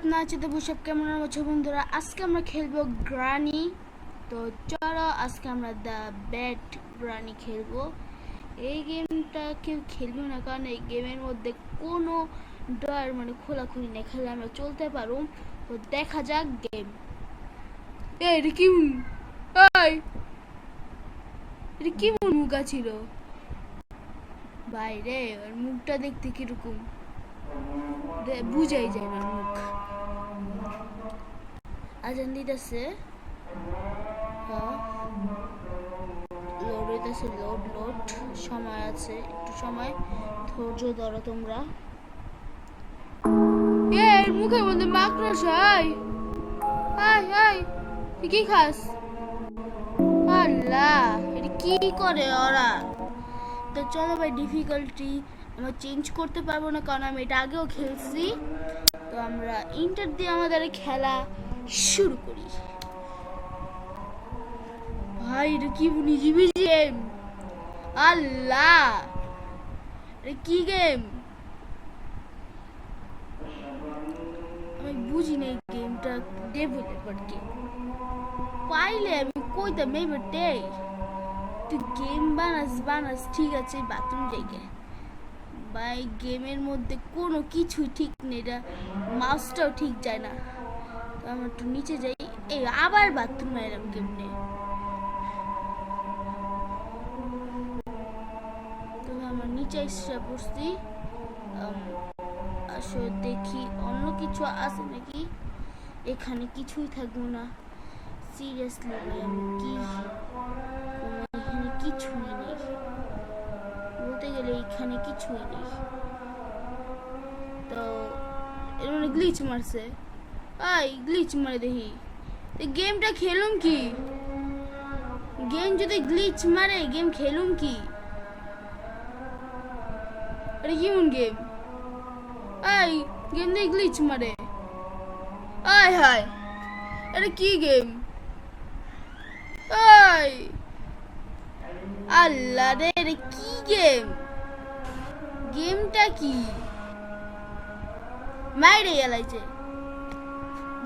আপনারা চিন্তা সব কেমন আছো বন্ধুরা? আজকে আমরা খেলবো গ্রানি। তো চলো আজকে আমরা দ্য ব্যাট গ্রানি খেলবো। এই গেমটা কেউ খেলবে না, কারণ এই গেমের মধ্যে কোনো ডর খোলাখুলি নেই, খেলে আমরা চলতে পারো। তো দেখা যাক গেম। এটা কি এটা কি মুখ ছিল বাইরে? ওর মুখটা দেখতে কিরকম বুঝাই যায় না মুখ। আজান দিতেছে, লোড হইতেছে, লোড সময় আছে, একটু সময় ধৈর্য ধরো তোমরা। এর মুখের মধ্যে মাকড়স হয়। তুই কি খাস? আল্লাহ, এটা কি করে ওরা? তো চলো ভাই, ডিফিকাল্টি আমরা চেঞ্জ করতে পারবো না, কারণ আমি এটা আগেও খেলছি। তো আমরা ইন্টার দিয়ে আমাদের খেলা শুরু করি। ভাই এটা কি নিজিবি গেম! আল্লাহ, এটা কি গেম? আমি বুঝি না এই গেমটা ডেভেলপার কে। পাইলে আমি কইতাম এই বেটে তুই গেম বানাস ঠিক আছে, বাথরুম জায়গায় ভাই। গেমের মধ্যে কোনো কিছুই ঠিক নেই, এটা মাউসটাও ঠিক যায় না। তো আমরা একটু নিচে যাই। এই আবার বাথরুম এলাম কেমনে? তো আমরা নিচে এসে বসছি। আসলে দেখি অন্য কিছু আছে নাকি। এখানে কিছুই থাকবো না, সিরিয়াসলি ভাই। আমি কি এখানে কিছুই নেই, বলতে গেলে এখানে কিছুই নেই। তো এর মানে গ্লিচ মারছে। গ্লিচ মারে দেখি গেমটা খেলুম কি? গেম যদি গ্লিচ মারে গেম খেলুম কি? আরে কেমন গেম? গেম দিয়ে গ্লিচ মারে। হায়, এটা কি গেম? আল্লাহ রে, এটা কি গেম? গেমটা কি মাইরে এলাইছে?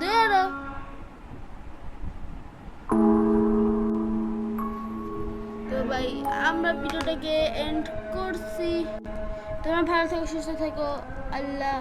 ধরো তো ভাই, আমরা ভিডিওটাকে এন্ড করছি। তোমরা ভালো থেকো, সুস্থ থেকো। আল্লাহ।